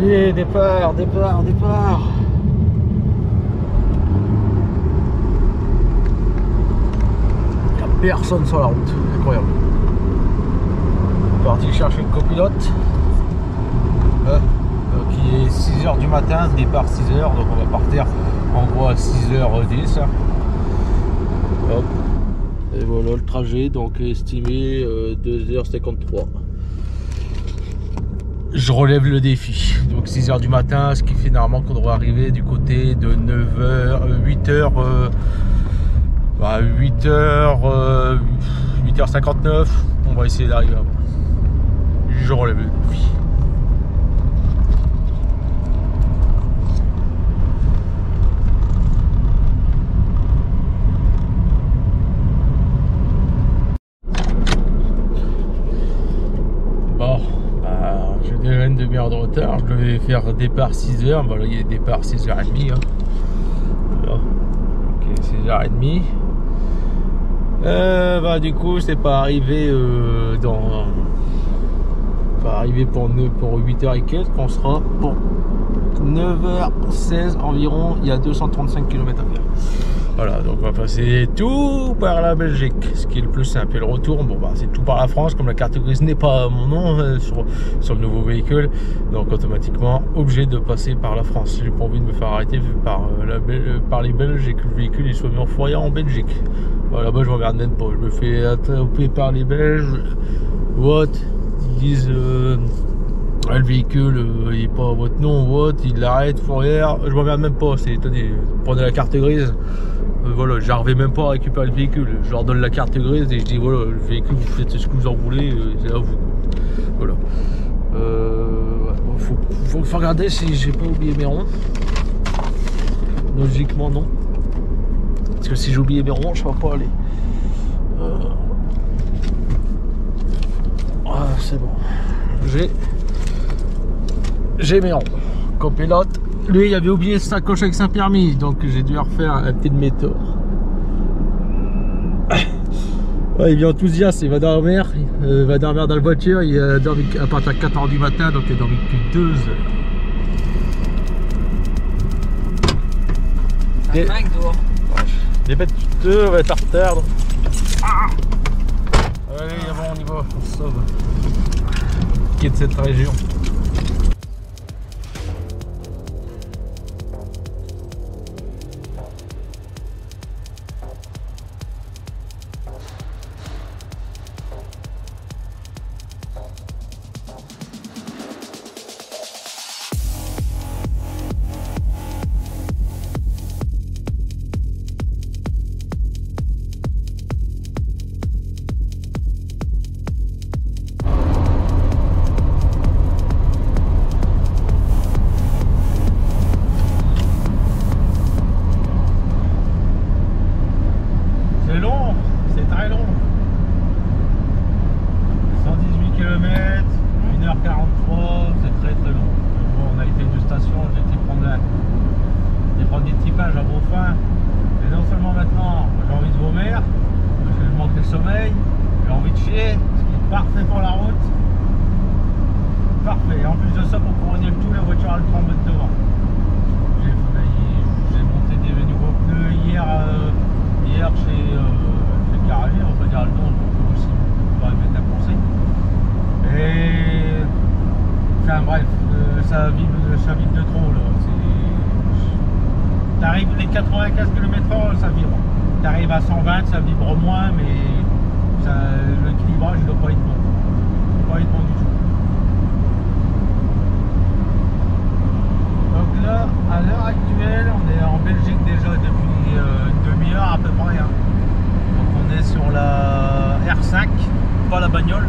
Allez, départ, départ, départ. Il n'y a personne sur la route, incroyable. Parti chercher le copilote. Donc il est 6h du matin, départ 6h, donc on va partir en gros à 6h10. Hop. Et voilà le trajet, donc estimé 2h53. Je relève le défi, donc 6h du matin, ce qui fait normalement qu'on devrait arriver du côté de 9h, 8h, 8h59, on va essayer d'arriver avant. Je relève le défi. Une demi-heure de retard, je devais faire départ 6h, voilà, il y a départ 6h30. Hein. Voilà. Ok, 6h30. Du coup, c'est pas arrivé pas arrivé pour 8h et quelques, on sera pour 9h16 environ, il y a 235 km à faire. Voilà, donc on va passer tout par la Belgique, ce qui est le plus simple. Et le retour, bon bah c'est tout par la France, comme la carte grise n'est pas mon nom sur le nouveau véhicule, donc automatiquement obligé de passer par la France. J'ai pas envie de me faire arrêter par les Belges et que le véhicule il soit mis en fourrière en Belgique. Voilà, là-bas je m'emmerde même pas, je me fais attraper par les Belges. What? Ils disent le véhicule il est pas à votre nom, what? Il l'arrête, fourrière, je m'emmerde même pas, c'est attendez, prenez la carte grise. Voilà, j'arrivais même pas à récupérer le véhicule. Je leur donne la carte grise et je dis voilà, le véhicule, vous faites ce que vous en voulez, c'est à vous. Voilà. Faut regarder si j'ai pas oublié mes ronds. Logiquement, non. Parce que si j'ai oublié mes ronds, je ne vais pas aller. C'est bon. J'ai mes ronds. Copilote. Lui, il avait oublié sa coche avec sa permis, donc j'ai dû refaire un petit demi-tour. Ouais, il est enthousiaste, il va dormir dans la voiture, il a dormi à partir de 4h du matin, donc il a dormi depuis 2 heures. Dépêche-toi, on va être en retard. Allez, bon, on y va, on se sauve. Quitte cette région. Ça vibre de trop là. T'arrives les 95 km/h, ça vibre. T'arrives à 120, ça vibre moins, mais l'équilibrage ne doit pas être bon. Il doit pas être bon du tout. Donc là, à l'heure actuelle, on est en Belgique déjà depuis une demi-heure à peu près. Hein. Donc on est sur la R5, pas la bagnole,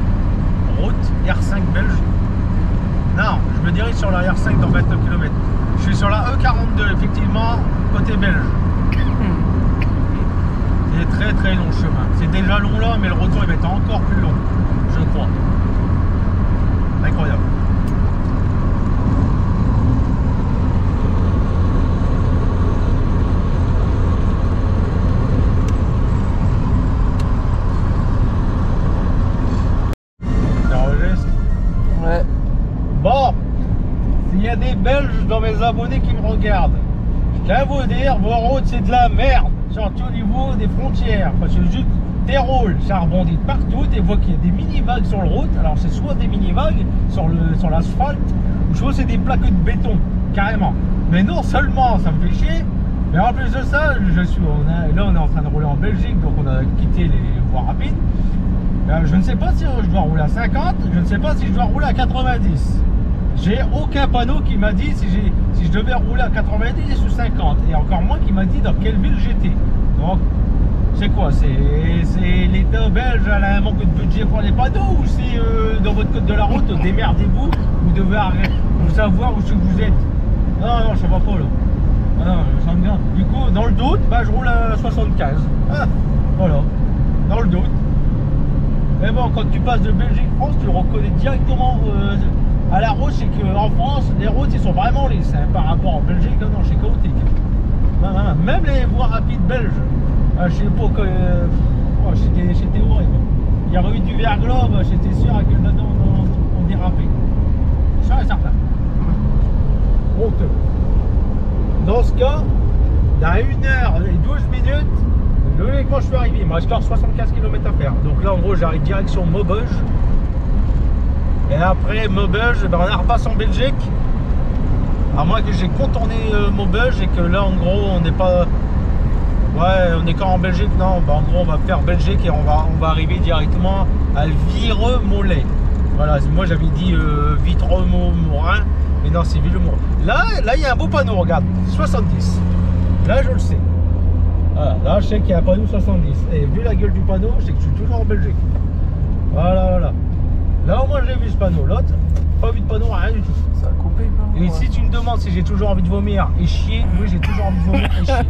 route R5 belge. Non, je me dirige sur la R5 dans 29 km. Je suis sur la E42, effectivement, côté belge. C'est très très long le chemin. C'est déjà long là, mais le retour il va être encore plus long, je crois. Incroyable. y a des Belges dans mes abonnés qui me regardent. Je tiens à vous dire, vos routes c'est de la merde, surtout au niveau des frontières. Parce que juste des rôles, ça rebondit de partout, des fois qu'il y a des mini-vagues sur le route. Alors c'est soit des mini-vagues sur l'asphalte, ou soit c'est des plaques de béton, carrément. Mais non seulement ça me fait chier, mais en plus de ça, là on est en train de rouler en Belgique, donc on a quitté les voies rapides. Je ne sais pas si je dois rouler à 50, je ne sais pas si je dois rouler à 90. J'ai aucun panneau qui m'a dit si je devais rouler à 90 ou 50. Et encore moins qui m'a dit dans quelle ville j'étais. Donc, c'est quoi? C'est l'État belge a un manque de budget pour les panneaux? Ou c'est dans votre code de la route, démerdez-vous, vous devez savoir où vous êtes? Non, ça va pas là. Ah non, ça me garde. Du coup, dans le doute, je roule à 75. Ah, voilà, dans le doute. Mais bon, quand tu passes de Belgique-France, tu le reconnais directement à la route. C'est qu'en France, les routes, ils sont vraiment lisses. Hein, par rapport en Belgique, non, c'est chaotique. Même les voies rapides belges, je sais pas que... c'était horrible. Il y aurait eu du verglas, j'étais sûr que là-dedans, on dérapait. Ça est certain. Honteux. Dans ce cas, dans 1 h et 12 minutes, logiquement je suis arrivé, il me reste encore 75 km à faire. Donc là en gros j'arrive direction Maubeuge. Et après Maubeuge, on repasse en Belgique. À moins que j'ai contourné Maubeuge et que là en gros on n'est pas... Ouais, on est quand en Belgique, non, en gros on va faire Belgique et on va arriver directement à Vireux-Molay. Voilà, moi j'avais dit Vitreux-Morin, mais non c'est Vireux-Morin. Là il y a un beau panneau, regarde, 70. Là je le sais. Voilà, là je sais qu'il y a un panneau 70. Et vu la gueule du panneau, je sais que je suis toujours en Belgique. Voilà. Là au moins j'ai vu ce panneau. L'autre, pas vu de panneau, rien du tout. Ça a coupé, non? Et si tu me demandes si j'ai toujours envie de vomir et chier, oui j'ai toujours envie de vomir et chier.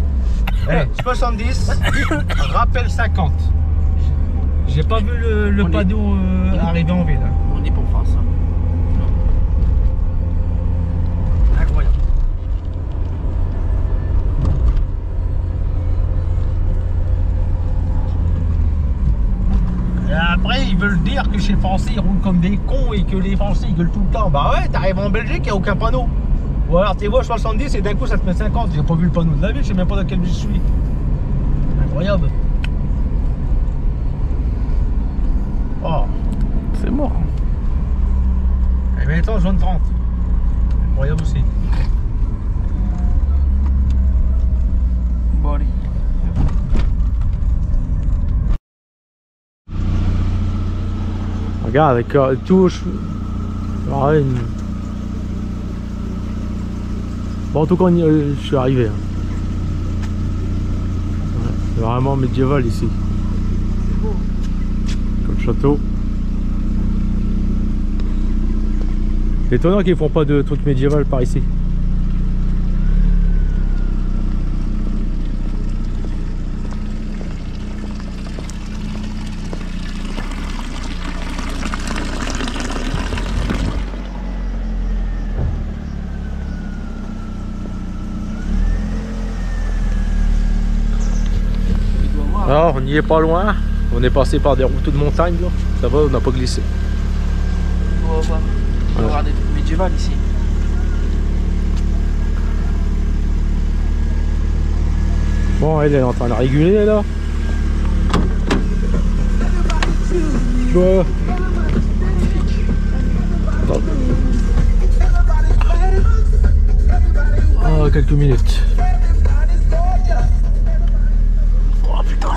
Hey, 70, rappel 50. J'ai pas vu le panneau arriver en ville. On est pour faire ça. Incroyable. Et après, ils veulent dire que chez les Français, ils roulent comme des cons et que les Français, ils gueulent tout le temps. Bah ouais, t'arrives en Belgique, il n'y a aucun panneau. Ou alors t'es vois 70 et d'un coup ça te met 50. J'ai pas vu le panneau de la ville, je sais même pas dans quelle ville je suis. Incroyable. Oh. C'est mort. Et maintenant, zone 30. Incroyable aussi. Bon allez. Regarde, avec touche. Ouais, bon, en tout cas, je suis arrivé. Hein. Ouais, c'est vraiment médiéval ici. Comme château. C'est étonnant qu'ils font pas de trucs médiéval par ici. Alors, on n'y est pas loin. On est passé par des routes de montagne. Là. Ça va, on n'a pas glissé. On va voir. On va voir des trucs médiévales ici. Bon, elle est en train de réguler là. Bon. Ah, quelques minutes. Oh putain.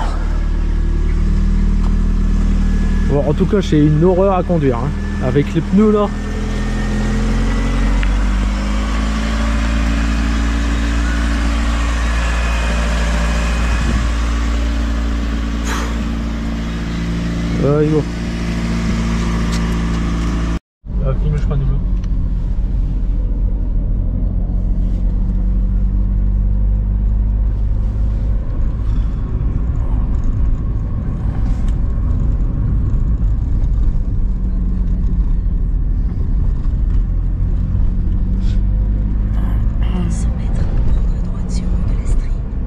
Bon, en tout cas, c'est une horreur à conduire. Hein. Avec les pneus là. Il va. Filme, je crois, nouveau.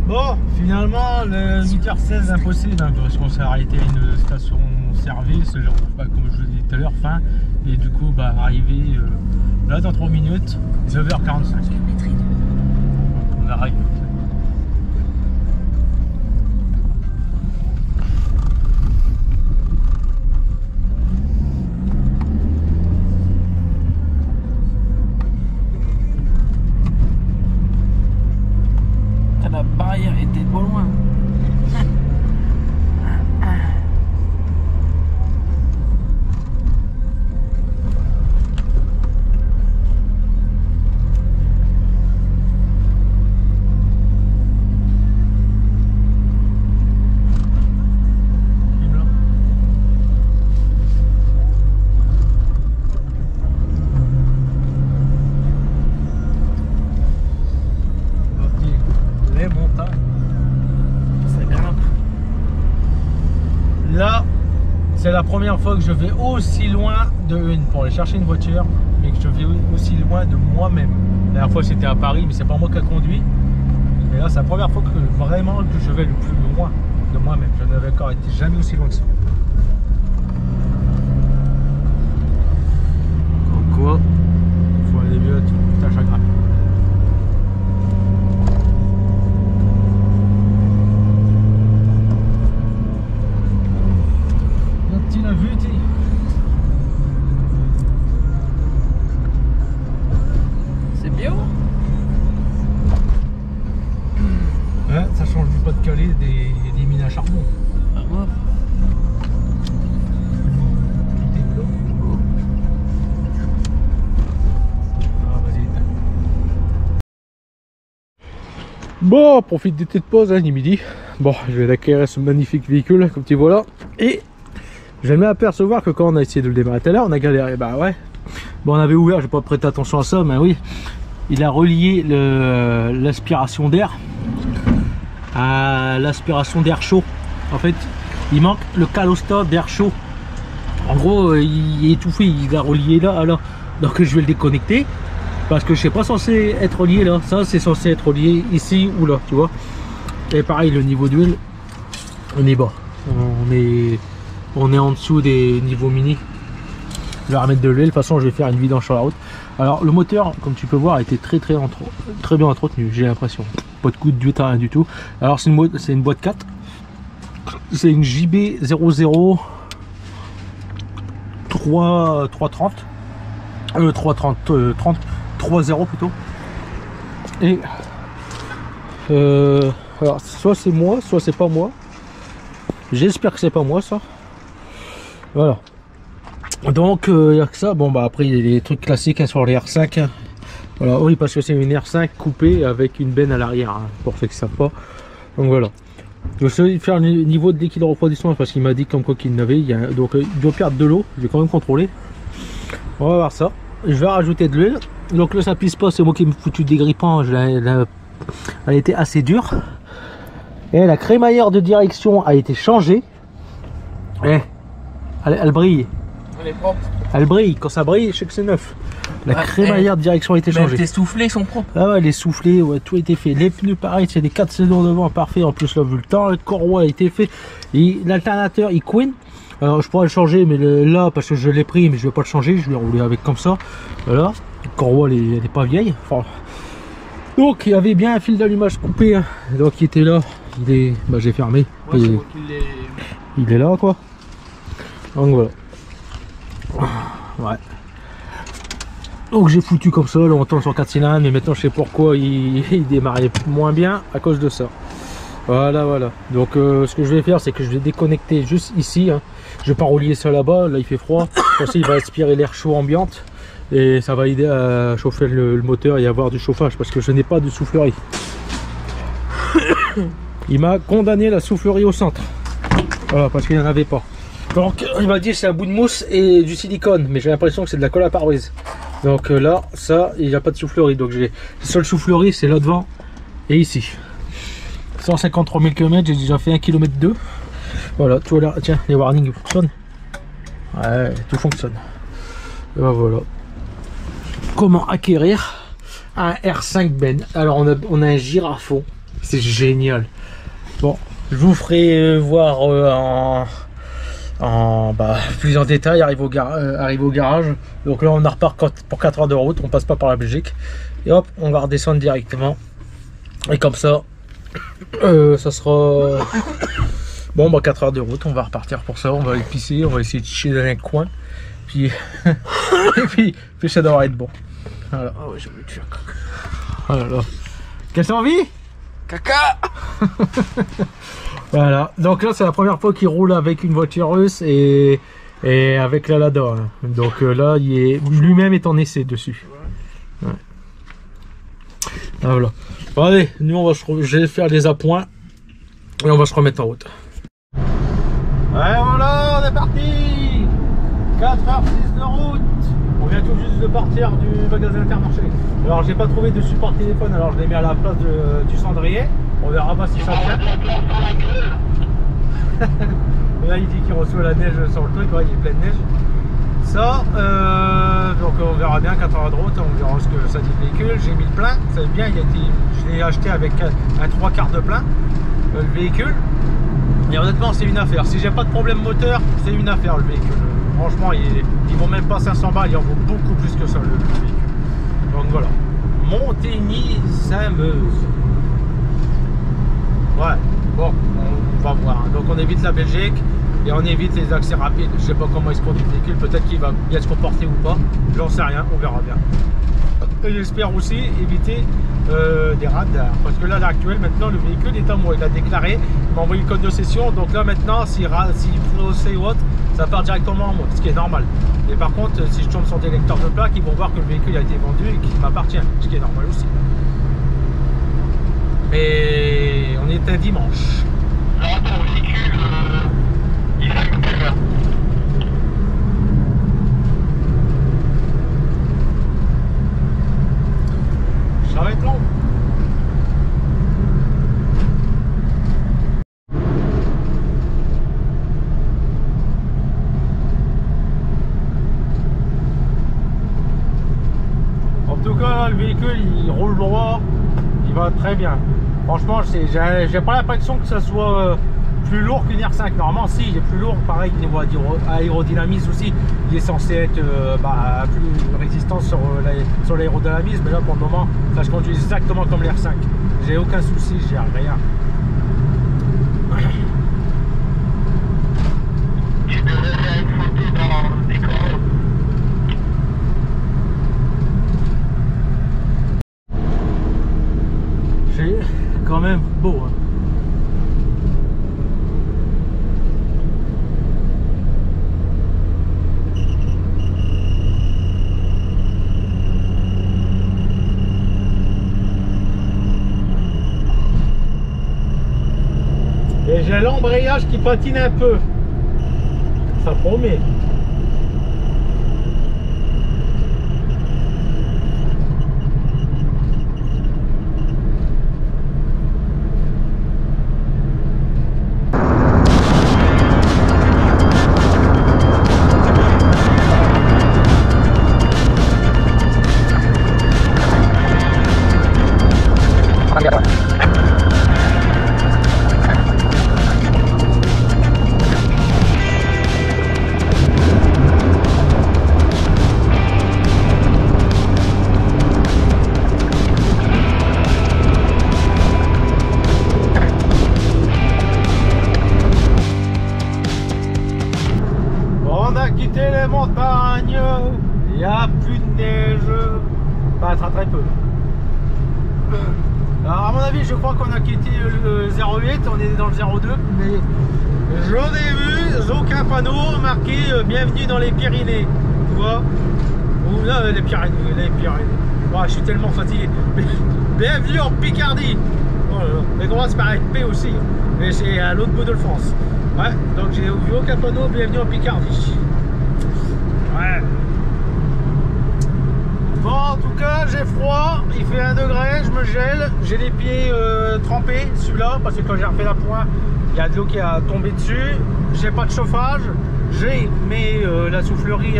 Bon, finalement normalement, le 8h16 impossible, hein, parce qu'on s'est arrêté à une station-service, comme je vous disais tout à l'heure, fin. Et du coup, bah, arrivé là dans 3 minutes, 9h45. On arrive. La barrière était pas loin. Là, c'est la première fois que je vais aussi loin pour aller chercher une voiture, mais que je vais aussi loin de moi-même. La dernière fois c'était à Paris, mais c'est pas moi qui a conduit. Et là, c'est la première fois que vraiment que je vais le plus loin de moi-même. Je n'avais encore été jamais aussi loin que ça. Comme quoi, il faut aller mieux, tout à chagrin. Tu l'as vu, tu... C'est bio? Ouais, ça change du Pas-de-Calais des mines à charbon. Ah ouais. Tout est plat. Ah, vas-y, éteins. Bon, profite d'été de pause, hein, il est midi. Bon, je vais acquérir ce magnifique véhicule, comme tu vois là. Et je viens de m'apercevoir que quand on a essayé de le démarrer tout à l'heure, on a galéré. Bah ouais. Bon, on avait ouvert, j'ai pas prêté attention à ça, mais oui. Il a relié l'aspiration d'air à l'aspiration d'air chaud. En fait, il manque le calostat d'air chaud. En gros, il est étouffé, il a relié là, alors. Donc je vais le déconnecter. Parce que je sais pas censé être relié là. Ça, c'est censé être relié ici ou là, tu vois. Et pareil, le niveau d'huile, on est bas. On est en dessous des niveaux mini. Je vais remettre de l'huile. De toute façon, je vais faire une vidange sur la route. Alors, le moteur, comme tu peux voir, a été très bien entretenu. J'ai l'impression. Pas de coup de d'huile, rien du tout. Alors, c'est une boîte 4. C'est une JB 00 330. 3.0 plutôt. Et alors, soit c'est moi, soit c'est pas moi. J'espère que c'est pas moi ça. Voilà. Donc il n'y a que ça. Bon bah après il y a les trucs classiques hein, sur les R5. Hein. Voilà, oui parce que c'est une R5 coupée avec une benne à l'arrière, hein, pour ceux qui ne savent pas. Donc voilà. Je vais essayer de faire le niveau de liquide de refroidissement parce qu'il m'a dit comme quoi qu'il n'avait. Donc il doit perdre de l'eau. Je vais quand même contrôler. On va voir ça. Je vais rajouter de l'huile. Donc là ça pisse pas, c'est moi qui me foutu dégrippant. Elle était assez dure. Et la crémaillère de direction a été changée. Et elle brille. Elle est propre. Elle brille. Quand ça brille, je sais que c'est neuf. La crémaillère de direction a été changée. Les soufflets sont propres. Ah ouais, les soufflets, ouais, tout a été fait. Les pneus, pareil, c'est des 4 cylindres devant, parfait. En plus, là, vu le temps, le corroi a été fait. L'alternateur, il queen. Alors, je pourrais le changer, mais là, parce que je l'ai pris, mais je vais pas le changer. Je vais rouler avec comme ça. Voilà. Le corroi, elle est pas vieille. Enfin, donc, il y avait bien un fil d'allumage coupé. Hein. Donc, il était là. Bah, j'ai fermé. Ouais, il est là, quoi. Donc, voilà. Ouais. Donc j'ai foutu comme ça longtemps sur 4 cylindres, mais maintenant je sais pourquoi il démarrait moins bien à cause de ça. Voilà. Donc ce que je vais faire, c'est que je vais déconnecter juste ici. Hein. Je vais pas relier ça là-bas, là il fait froid. Aussi il va aspirer l'air chaud ambiante et ça va aider à chauffer le moteur et avoir du chauffage parce que je n'ai pas de soufflerie. Il m'a condamné la soufflerie au centre. Voilà, parce qu'il n'y en avait pas. Donc il m'a dit c'est un bout de mousse et du silicone, mais j'ai l'impression que c'est de la colle à pare-brise. Donc là, ça, il n'y a pas de soufflerie. Donc j'ai la seule soufflerie, c'est là devant et ici. 153 000 km, j'ai déjà fait 1,2 km. Voilà, tout là, tiens, les warnings fonctionnent. Ouais, tout fonctionne. Et ben voilà. Comment acquérir un R5 Ben? Alors on a un girafon, c'est génial. Bon, je vous ferai voir plus en détail, arrive au garage. Donc là on en repart pour 4 heures de route, on passe pas par la Belgique. Et hop, on va redescendre directement. Et comme ça, ça sera... Bon, 4 heures de route, on va repartir pour ça. On va aller pisser, on va essayer de chier dans un coin. Puis, puis ça devrait être bon. Voilà. Ah ouais, j'ai voulu tuer un coq. Voilà. Qu'est-ce qu'on vit? Caca. Voilà. Donc là, c'est la première fois qu'il roule avec une voiture russe et avec la Lada. Hein. Donc là, lui-même est en essai dessus. Ouais. Voilà. Bon, allez, nous, je vais faire les appoints et on va se remettre en route. Ouais, voilà, on est parti. 4h06 de route. On vient tout juste de partir du magasin Intermarché. Alors j'ai pas trouvé de support téléphone, alors je l'ai mis à la place du cendrier. On verra pas si ça tient. Là il dit qu'il reçoit la neige sur le truc, ouais, il est plein de neige. Ça, donc on verra bien 4 heures de route, on verra ce que ça dit le véhicule. J'ai mis le plein, ça va bien, je l'ai acheté avec un 3/4 de plein, le véhicule. Et honnêtement c'est une affaire, si j'ai pas de problème moteur, c'est une affaire le véhicule. Franchement il vaut même pas 500 balles, il en vaut beaucoup plus que ça le véhicule. Donc voilà, Montigny-Sameuse. Ouais, bon, on va voir. Donc on évite la Belgique et on évite les accès rapides. Je sais pas comment il se conduit le véhicule, peut-être qu'il va bien se comporter ou pas, j'en sais rien, on verra bien. Et j'espère aussi éviter des radars, parce que là à l'heure actuelle maintenant le véhicule est à moi, il a déclaré, il m'a envoyé le code de cession, donc là maintenant s'il procède ou autre, ça part directement en moi, ce qui est normal. Et par contre si je tombe sur des lecteurs de plaques, ils vont voir que le véhicule a été vendu et qu'il m'appartient, ce qui est normal aussi. Mais on est un dimanche. Là, ton véhicule, il s'allume quelle heure? Ça va être long. En tout cas, le véhicule, il roule droit, il va très bien. Franchement, j'ai pas l'impression que ça soit plus lourd qu'une R5. Normalement, si, il est plus lourd. Pareil, niveau aérodynamisme aussi, il est censé être plus résistant sur l'aérodynamisme. Mais là, pour le moment, ça se conduit exactement comme l'R5. J'ai aucun souci, j'ai rien. Tu devrais être photo dans des corps. C'est quand même beau. Hein. Et j'ai l'embrayage qui patine un peu. Ça promet. Les montagnes, il n'y a plus de neige, enfin très peu. Alors à mon avis je crois qu'on a quitté le 08, on est dans le 02, mais je n'ai vu aucun panneau marqué bienvenue dans les Pyrénées, tu vois, ou là les Pyrénées. Oh, je suis tellement fatigué. Bienvenue en Picardie. Oh là là. Mais comment c'est pareil, P aussi, mais c'est à l'autre bout de France. Ouais, donc j'ai vu aucun panneau bienvenue en Picardie. Ouais. Bon, en tout cas, j'ai froid, il fait 1 degré, je me gèle, j'ai les pieds trempés, celui-là, parce que quand j'ai refait la pointe, il y a de l'eau qui a tombé dessus. J'ai pas de chauffage, j'ai la soufflerie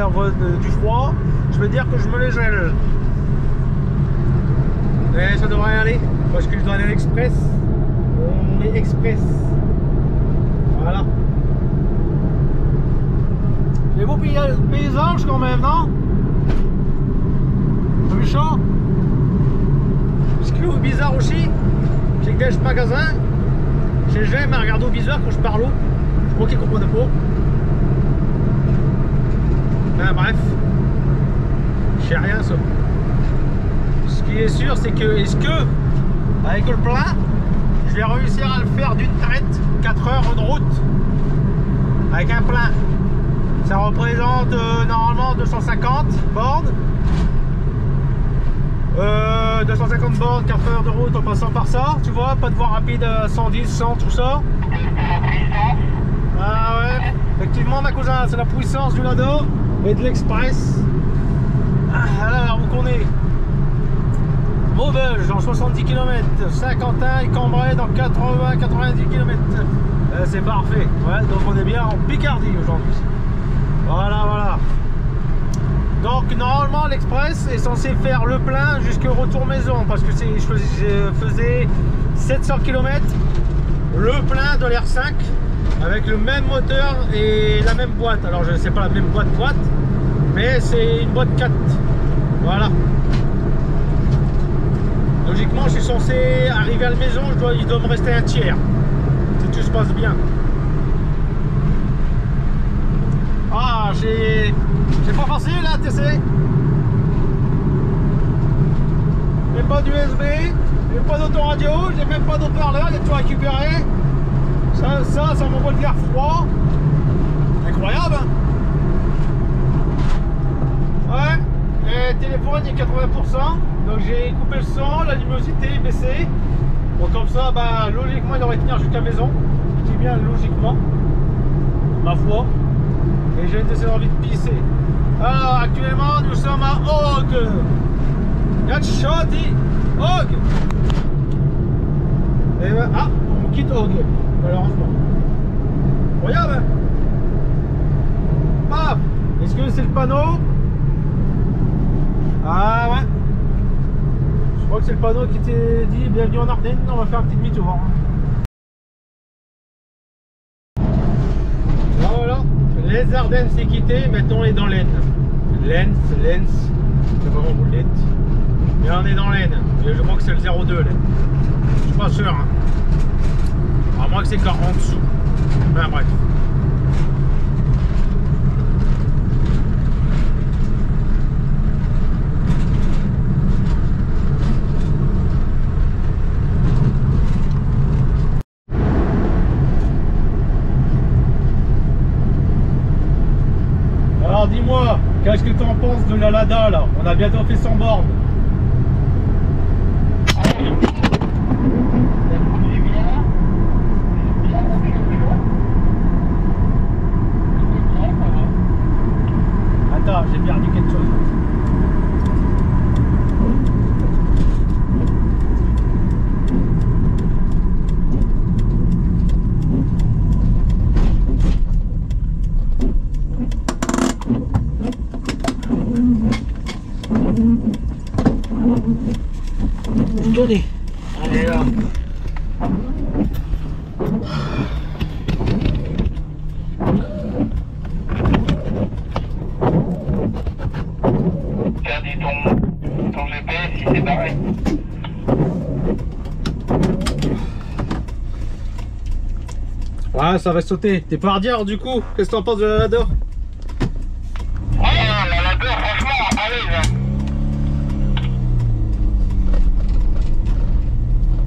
du froid, je veux dire que je me les gèle. Et ça devrait aller, parce que je dois aller à l'express. On est express. Voilà. Les beaux paysages quand même, non? T'as vu chaud? Ce qui est bizarre aussi, c'est que dans ce magasin, j'ai jamais regardé au bizarre quand je parle. Je crois qu'ils comprennent pas. Ben, bref, je sais rien ça. Ce qui est sûr, c'est que est-ce que avec le plein, je vais réussir à le faire d'une traite 4 heures de route avec un plein. Ça représente normalement 250 bornes. 250 bornes, 4 heures de route en passant par ça, tu vois, pas de voie rapide à 110, 100, tout ça. Ah ouais, effectivement ma cousin, c'est la puissance du Lado et de l'Express. Ah là, où qu'on est? Maubeuge en 70 km, Saint-Quentin et Cambrai dans 80-90 km. C'est parfait, ouais, donc on est bien en Picardie aujourd'hui. Voilà, voilà. Donc normalement l'Express est censé faire le plein jusqu'au retour maison parce que je faisais 700 km le plein de l'R5 avec le même moteur et la même boîte. Alors je ne sais pas la même boîte mais c'est une boîte 4. Voilà. Logiquement je suis censé arriver à la maison, il doit me rester un tiers si tout se passe bien. Ah, c'est pas facile là, TC. J'ai pas d'USB, j'ai pas d'autoradio, j'ai même pas d'haut-parleur, j'ai tout récupéré. Ça m'envoie de l'air froid. Incroyable, hein. Ouais, et le téléphone il est 80%, donc j'ai coupé le son, la luminosité est baissée. Donc comme ça, bah, logiquement il devrait tenir jusqu'à la maison. Je dis bien logiquement, ma foi. Et j'ai des envies de pisser. Alors actuellement nous sommes à Ogg. Yachoti Ogg. Et ben, ah, on quitte Ogg, malheureusement. Incroyable. Ah, est-ce que c'est le panneau? Ah ouais. Je crois que c'est le panneau qui t'est dit bienvenue en Ardennes. On va faire un petit demi-tour. Les Ardennes c'est quitté, maintenant on est dans l'Aisne. Lens, c'est vraiment roulette. Et là on est dans l'Aisne. Je crois que c'est le 02 l'Aisne. Je suis pas sûr. Hein. À moins que c'est encore en dessous. Enfin bref. Alors dis-moi, qu'est-ce que tu en penses de la Lada là? On a bientôt fait 100 bornes. Attends, j'ai perdu quelque chose. Allez, allez là. Perdu ton GPS, il s'est barré. Ouais, ça va sauter. T'es pas hardière du coup? Qu'est-ce que t'en penses de la Lada? Ouais, la Lada, franchement, allez,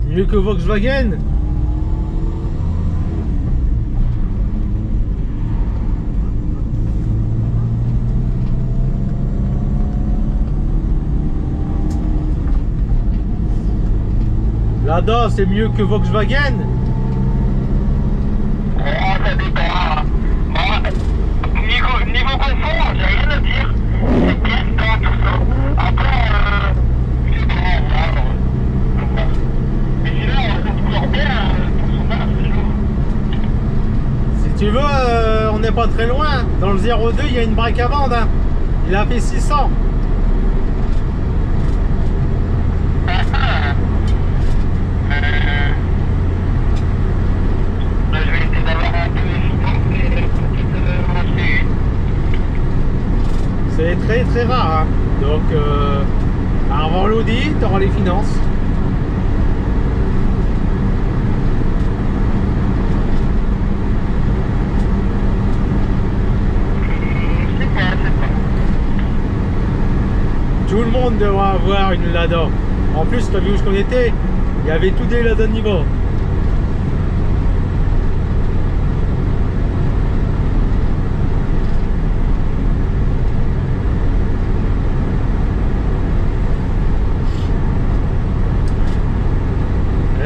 Mieux que Volkswagen. Lada, c'est mieux que Volkswagen. ça dépend. Niveau confort, j'ai rien à dire. C'est bien quand tout ça. Après, je sais pas, mais sinon, on se bien pour son âge, c'est lourd. Si tu veux, on n'est pas très loin. Dans le 02, il y a une break à vendre. Hein. Il a fait 600. Donc, avant l'audit, tu auras les finances. Tout le monde devra avoir une Lada. En plus, tu as vu où on était? Il y avait tous des Lada Niva.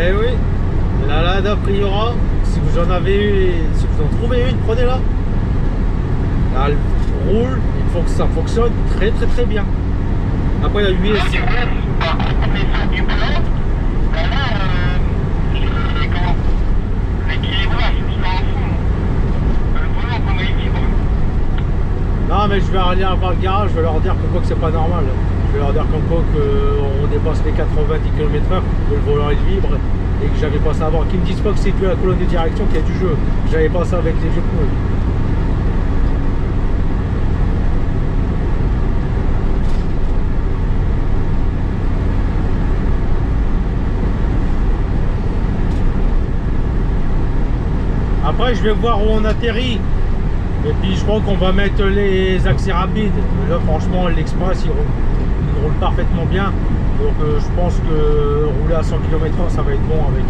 Eh oui, la Lada Priora, si vous en avez eu, si vous en trouvez une, prenez-la. Elle roule, il faut que ça fonctionne très très bien. Après la l'US. Par contre, on est sur du blanc. Ben là, l'équilibrage, je me en fond. Le volant, comment il vibre. Non, mais je vais aller voir le garage, je vais leur dire comme quoi que c'est pas normal. Je vais leur dire comme quoi qu'on dépasse les 90 km/h, que le volant il vibre et que j'avais pas ça avant. Qu'ils me disent pas que c'est que la colonne de direction qui a du jeu. J'avais pas ça avec les jeux pneus. Après, je vais voir où on atterrit. Et puis, je crois qu'on va mettre les accès rapides. Là, franchement, l'Express, il roule parfaitement bien. Donc, je pense que rouler à 100 km/h, ça va être bon avec.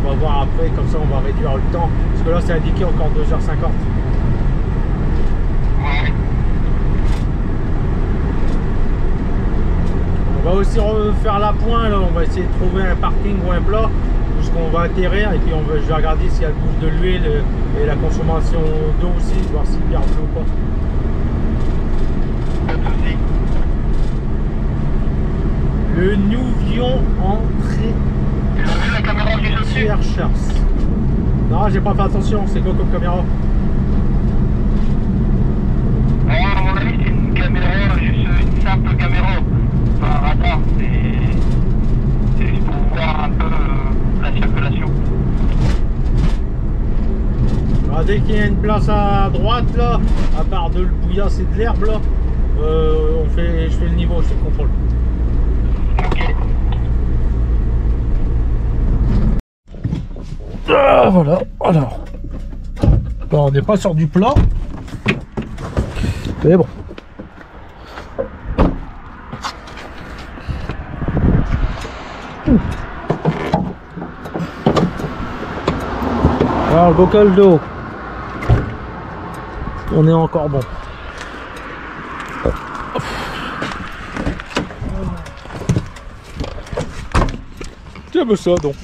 On va voir après, comme ça, on va réduire le temps. Parce que là, c'est indiqué encore 2h50. On va aussi refaire la pointe. Là. On va essayer de trouver un parking ou un plat. Qu'on va atterrir et puis je vais regarder s'il y a le bouffe de l'huile et la consommation d'eau aussi, voir s'il perd l'eau ou pas. Le Nouvion entrée Cherchers. Non, j'ai pas fait attention, c'est quoi comme caméra? À mon avis, c'est une caméra, juste une simple caméra. Enfin, radar, c'est juste pour voir un peu la circulation. Alors, dès qu'il y a une place à droite là, à part de le bouillasse et de l'herbe là, je fais le niveau, je fais le contrôle. Ok. Ah, voilà, alors. Bon, on n'est pas sur du plat. Mais bon. Alors le bocal d'eau, on est encore bon. Tiens, mais ça donc.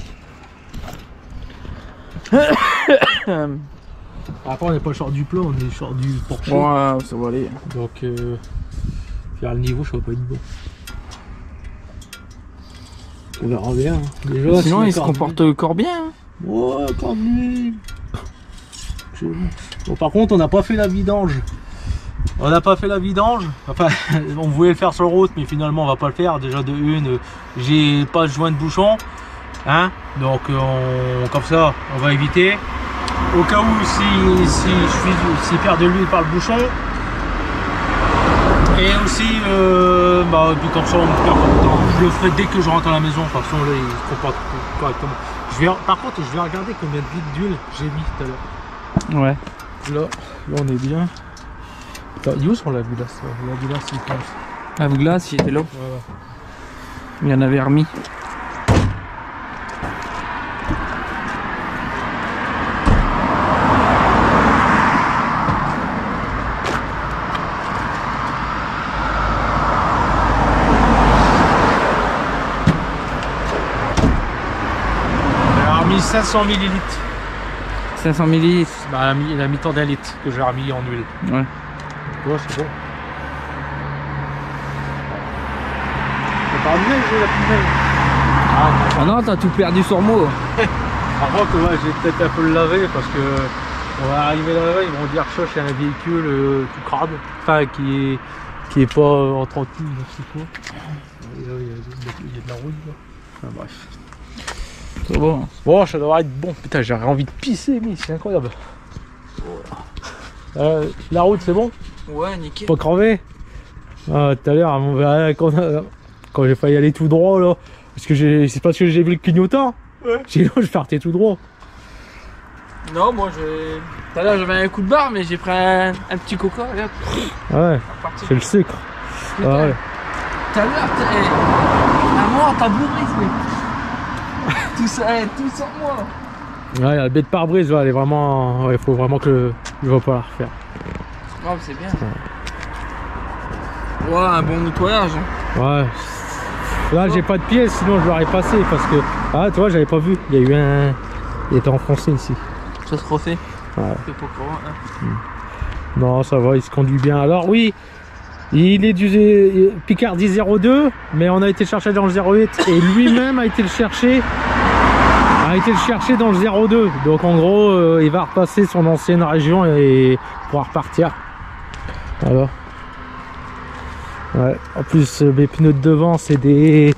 Après on n'est pas sur du plat, on est sur du porche. Ouais, ça va aller. Donc faire le niveau, je vois pas du bon. On verra bien. Hein. Déjà, sinon il se comporte encore bien. Hein. Ouais, quand même. Bon, par contre, on n'a pas fait la vidange. On n'a pas fait la vidange. Enfin, on voulait le faire sur la route, mais finalement, on va pas le faire. Déjà de une, j'ai pas de joint de bouchon, hein. Donc, comme ça, on va éviter. Au cas où, si perd de l'huile par le bouchon. Et aussi, puis comme ça, on perd pas de temps. Je le ferai dès que je rentre à la maison. De toute façon, là, il se comporte correctement. Par contre, je vais regarder combien de litres d'huile j'ai mis tout à l'heure. Ouais. Là, on est bien. Où on l'a vu là? On l'a vu là, s'il pense. La glace, il était là. Ouais. Il y en avait remis. Il a remis 500 ml. 500 ml. Bah, il a mis tant d'un litre que j'ai remis en huile. Ouais. Ouais, c'est bon. T'as pas remis, j'ai la poubelle. Ah non, t'as tout perdu sur moi. Par contre, ouais, j'ai peut-être un peu le laver parce que on va arriver là-bas, ils vont dire que c'est un véhicule tout crade, enfin qui est pas en 30 000, c'est quoi. Il y a de la route là. Enfin, bref. C'est bon. Bon, ça devrait être bon. Putain, j'aurais envie de pisser, mais c'est incroyable. La route, c'est bon? Ouais, nickel. Pas crevé? Ah, tout à l'heure, quand j'ai failli aller tout droit là, parce que c'est parce que j'ai vu le clignotant. Ouais. Sinon je partais tout droit. Non, moi j'ai. Tout à l'heure j'avais un coup de barre, mais j'ai pris un petit coca. Et hop, Ouais, reparti. c'est le sucre. Putain, Ah ouais. Tout à l'heure, à moi, t'as bourré, mec. Tout ça, tout sans moi. Ouais, la baie de pare-brise, ouais, elle est vraiment. Ouais, il faut vraiment que je vais pas la refaire. Oh, c'est bien. Ouais, un bon nettoyage. Ouais. Là, j'ai pas de pièce, sinon je l'aurais passé parce que. Ah, tu vois, j'avais pas vu. Il y a eu un. Il était enfoncé ici. Ça se refait. Ouais. C'est pas courant, hein. Non, ça va, il se conduit bien. Alors, oui, il est du Picardie 02, mais on a été chercher dans le 08 et lui-même a été le chercher. Dans le 02. Donc, en gros, il va repasser son ancienne région et pourra repartir. Voilà. Ouais, en plus mes pneus de devant c'est des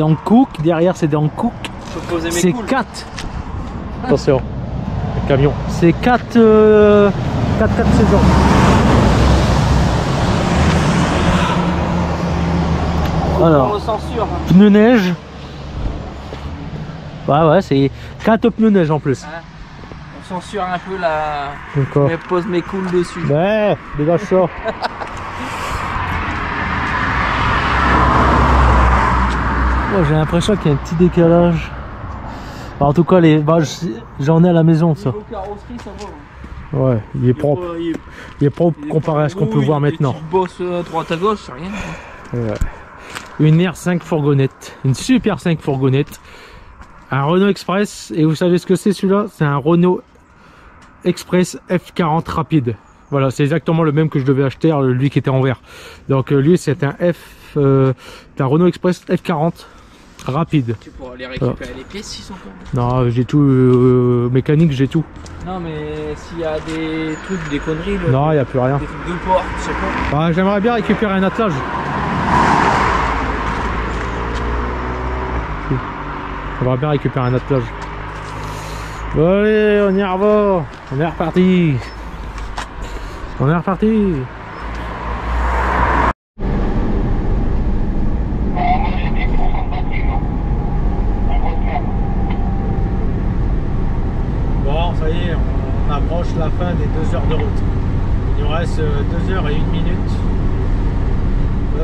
Hankook, derrière c'est des Hankook. C'est 4. Attention, le camion. C'est 4 saisons. Alors, On le censure. pneus neige. Ouais, c'est 4 pneus neige en plus. Hein, on censure un peu la. D'accord. Je pose mes coules dessus. Ouais, dégage ça. Moi j'ai l'impression qu'il y a un petit décalage. En tout cas, j'en ai à la maison ça. Niveau carrosserie, ça va. Ouais, il est propre. Il est propre comparé à ce qu'on peut voir maintenant. Tu bosses à droite à gauche, c'est rien. Ouais. Une R5 fourgonnette, une super 5 fourgonnette. Un Renault Express, et vous savez ce que c'est celui-là? C'est un Renault Express F40 rapide. Voilà, c'est exactement le même que je devais acheter, lui qui était en vert. Donc lui c'est un Renault Express F40 rapide. Tu pourras aller récupérer les pièces s'ils sont pas. Non, j'ai tout, mécanique, j'ai tout. Non, mais s'il y a des trucs, des conneries, Non, il n'y a plus rien. des trucs de porte, je sais pas. Bah, j'aimerais bien récupérer un attelage. J'aimerais bien récupérer un attelage. Allez, on y va. On est reparti. On est reparti. Bon, ça y est, on approche la fin des 2 heures de route. Il nous reste 2 heures et 1 minute.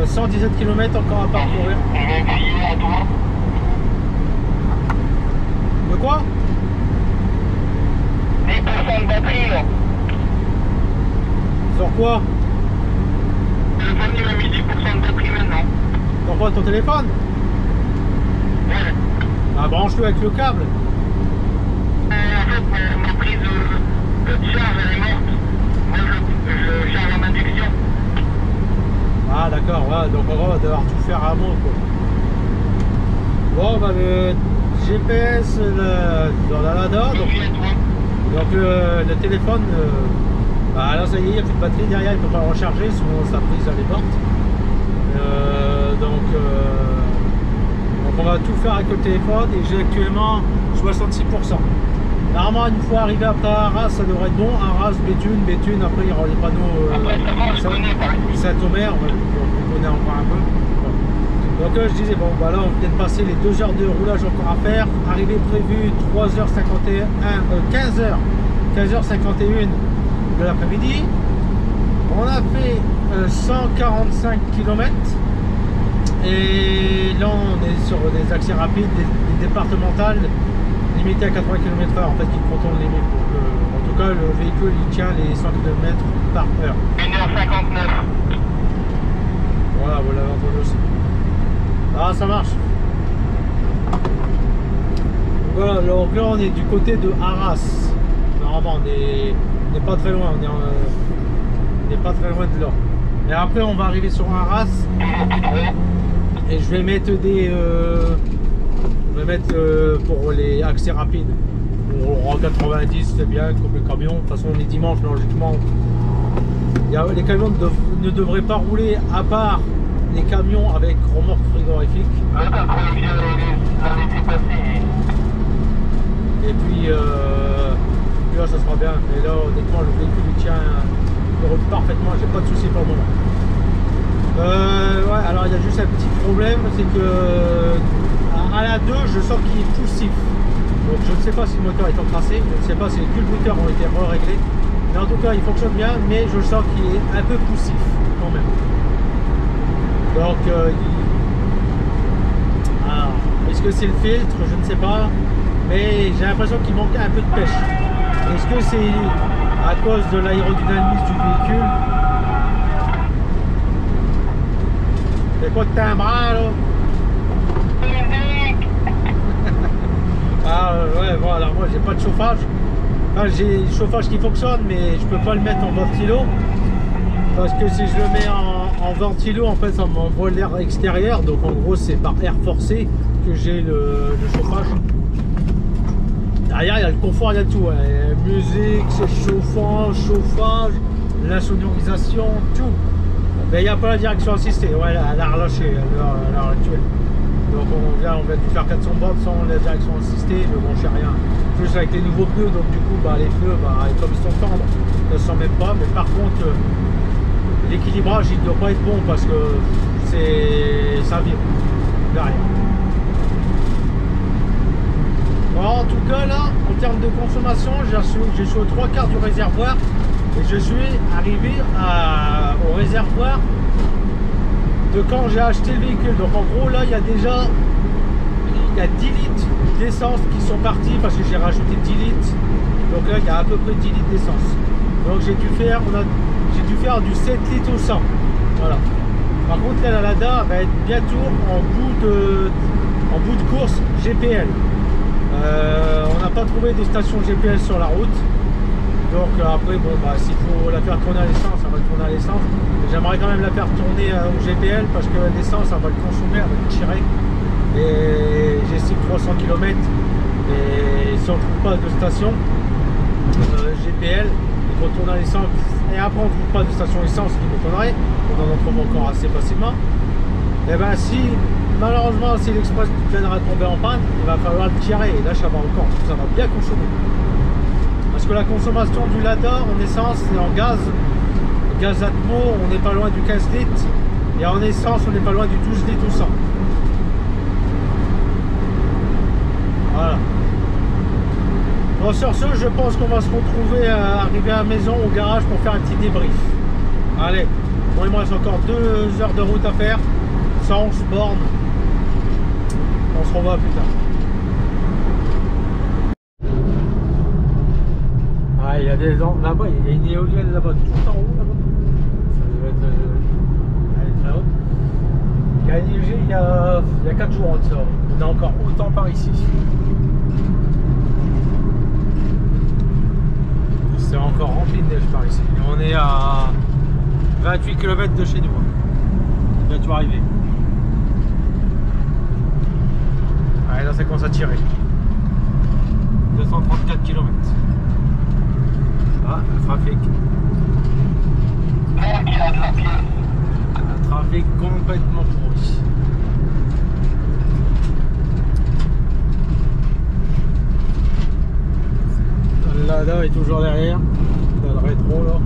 117 km encore à parcourir. De quoi? 10% de batterie là. Sur quoi? Le téléphone il m'a mis 10% de batterie maintenant. Sur quoi, ton téléphone? Ouais. Ah, branche-le avec le câble. En fait, ma prise de charge elle est morte. Moi je charge en induction. Ah d'accord, ouais, donc on va devoir tout faire à mot quoi. Bon bah le GPS dans la Lada, donc le téléphone, bah là ça y est, il n'y a plus de batterie derrière, il ne peut pas le recharger, sinon sa prise elle est morte. Donc on va tout faire avec le téléphone et j'ai actuellement 66%. Normalement une fois arrivé après Arras ça devrait être bon, Arras, Béthune, après il y aura les panneaux Saint-Omer, on connaît encore un peu. Donc je disais bon bah là on vient de passer les 2 heures de roulage encore à faire, arrivée prévue 15h51 de l'après-midi. On a fait 145 km et là on est sur des accès rapides, des départementales limitées à 80 km/h en fait qui contournent les limite. Donc, en tout cas le véhicule il tient les 100 km par heure. 1h59. Voilà, vous l'avez entendu aussi. Ah, ça marche. Voilà, donc là on est du côté de Arras. Normalement, on n'est pas très loin. On n'est pas très loin de là. Et après, on va arriver sur Arras. Et je vais mettre pour les accès rapides. En 90, c'est bien, comme le camion. De toute façon, on est dimanche, logiquement. Les camions ne devraient pas rouler à part les camions avec remorque frigorifique. Et puis là ça sera bien, mais là honnêtement le véhicule il tient il roule parfaitement, j'ai pas de soucis pour le moment. Ouais, alors il y a juste un petit problème, c'est que à la 2 je sens qu'il est poussif. Donc je ne sais pas si le moteur est encrassé, je ne sais pas si les culbuteurs ont été réglés, mais en tout cas il fonctionne bien, mais je sens qu'il est un peu poussif quand même. Donc est-ce que c'est le filtre? Je ne sais pas, mais j'ai l'impression qu'il manque un peu de pêche. Est-ce que c'est à cause de l'aérodynamisme du véhicule? C'est quoi que t'as un bras là? Ah ouais, bon alors moi j'ai pas de chauffage. Enfin, j'ai le chauffage qui fonctionne, mais je peux pas le mettre en ventilo. Parce que si je le mets en ventilo, en fait ça m'envoie l'air extérieur. Donc en gros c'est par air forcé que j'ai le chauffage. Derrière il y a le confort, il y a tout. Hein. Musique, chauffage, l'insonorisation, tout. Mais il n'y a pas la direction assistée, ouais, elle a relâché à l'heure actuelle. Donc on vient de faire 400 bornes sans la direction assistée, mais bon, je sais rien. Plus avec les nouveaux pneus, donc du coup, bah, les pneus, bah, comme ils sont tendres, ça ne se sent même pas. Mais par contre, l'équilibrage, il ne doit pas être bon parce que ça vibre derrière. Alors, en tout cas, là, en termes de consommation, j'ai sur 3/4 du réservoir. Et je suis arrivé au réservoir de quand j'ai acheté le véhicule. Donc en gros là il y a 10 litres d'essence qui sont partis parce que j'ai rajouté 10 litres. Donc là il y a à peu près 10 litres d'essence. Donc j'ai dû faire du 7 litres au 100. Voilà. Par contre là la Lada va être bientôt en bout de course GPL. On n'a pas trouvé de station GPL sur la route. Donc après, bon, bah, s'il faut la faire tourner à l'essence, ça va le tourner à l'essence. J'aimerais quand même la faire tourner au GPL parce que l'essence, ça va le consommer, elle va le tirer. Et j'estime 300 km. Et si on ne trouve pas de station GPL, il faut tourner à l'essence. Et après, on ne trouve pas de station essence, qui m'étonnerait. On en trouve encore assez facilement. Et ben si, malheureusement, si l'Express viendra tomber en panne, il va falloir le tirer. Et là, ça va encore, ça va bien consommer. Parce que la consommation du Lada en essence et en gaz Atmo, on n'est pas loin du 15 litres. Et en essence, on n'est pas loin du 12 litres ou 100. Voilà. Bon, sur ce, je pense qu'on va se retrouver arriver à la maison, au garage, pour faire un petit débrief. Allez, bon, il me reste encore 2 heures de route à faire. 111 bornes. On se revoit plus tard. Ah, il y a des gens là-bas, il y a une éolienne là-bas, tout en haut là-bas. Ça devait être. Elle est très haute. Il y a neigé il y a 4 jours en dehors. Il y en a encore autant par ici. C'est encore rempli de neige par ici. Et on est à 28 km de chez nous. On va bientôt arriver. Allez, là ça commence à tirer. 234 km. Ah, le trafic. Un trafic complètement pourri. Le Lada est toujours derrière. Dans le rétro là.